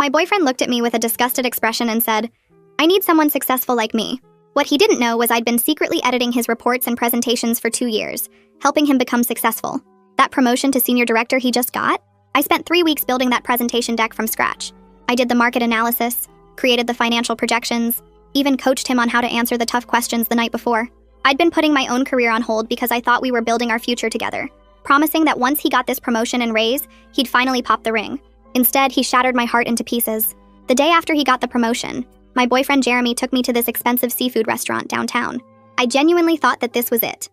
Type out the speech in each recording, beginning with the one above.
My boyfriend looked at me with a disgusted expression and said, "I need someone successful like me." What he didn't know was I'd been secretly editing his reports and presentations for 2 years, helping him become successful. That promotion to senior director he just got? I spent 3 weeks building that presentation deck from scratch. I did the market analysis, created the financial projections, even coached him on how to answer the tough questions the night before. I'd been putting my own career on hold because I thought we were building our future together, promising that once he got this promotion and raise, he'd finally pop the ring. Instead, he shattered my heart into pieces. The day after he got the promotion, my boyfriend Jeremy took me to this expensive seafood restaurant downtown. I genuinely thought that this was it.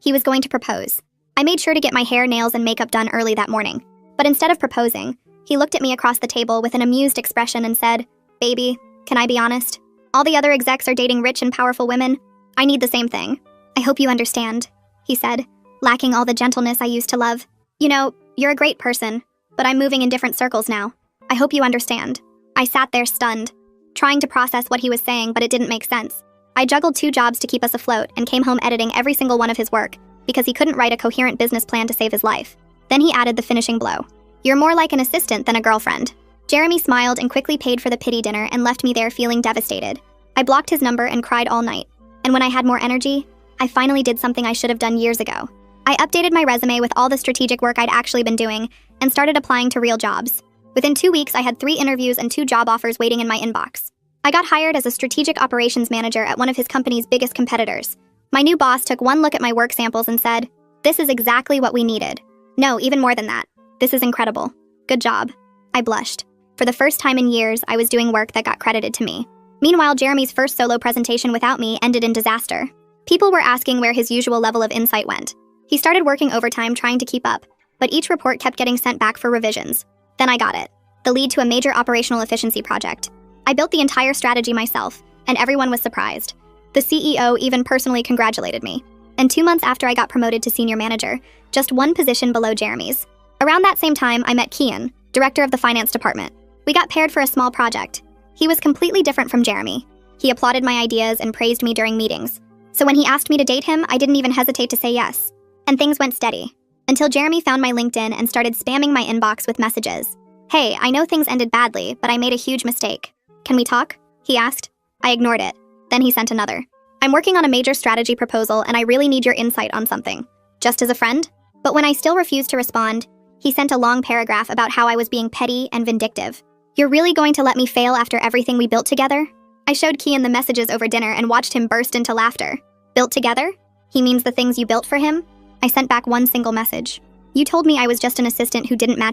He was going to propose. I made sure to get my hair, nails, and makeup done early that morning. But instead of proposing, he looked at me across the table with an amused expression and said, "Baby, can I be honest? All the other execs are dating rich and powerful women. I need the same thing. I hope you understand," he said, lacking all the gentleness I used to love. "You know, you're a great person, but I'm moving in different circles now. I hope you understand." I sat there stunned, trying to process what he was saying, but it didn't make sense. I juggled 2 jobs to keep us afloat and came home editing every single one of his work because he couldn't write a coherent business plan to save his life. Then he added the finishing blow. "You're more like an assistant than a girlfriend." Jeremy smiled and quickly paid for the pity dinner and left me there feeling devastated. I blocked his number and cried all night. And when I had more energy, I finally did something I should have done years ago. I updated my resume with all the strategic work I'd actually been doing and started applying to real jobs. Within 2 weeks, I had 3 interviews and 2 job offers waiting in my inbox. I got hired as a strategic operations manager at one of his company's biggest competitors. My new boss took one look at my work samples and said, "This is exactly what we needed." No, even more than that. "This is incredible. Good job." I blushed. For the first time in years, I was doing work that got credited to me. Meanwhile, Jeremy's first solo presentation without me ended in disaster. People were asking where his usual level of insight went. He started working overtime trying to keep up, but each report kept getting sent back for revisions. Then I got it, the lead to a major operational efficiency project. I built the entire strategy myself, and everyone was surprised. The CEO even personally congratulated me. And 2 months after I got promoted to senior manager, just one position below Jeremy's. Around that same time, I met Kian, director of the finance department. We got paired for a small project. He was completely different from Jeremy. He applauded my ideas and praised me during meetings. So when he asked me to date him, I didn't even hesitate to say yes. And things went steady. Until Jeremy found my LinkedIn and started spamming my inbox with messages. "Hey, I know things ended badly, but I made a huge mistake. Can we talk?" he asked. I ignored it. Then he sent another. "I'm working on a major strategy proposal and I really need your insight on something. Just as a friend?" But when I still refused to respond, he sent a long paragraph about how I was being petty and vindictive. "You're really going to let me fail after everything we built together?" I showed Kian the messages over dinner and watched him burst into laughter. "Built together? He means the things you built for him?" I sent back one single message. "You told me I was just an assistant who didn't match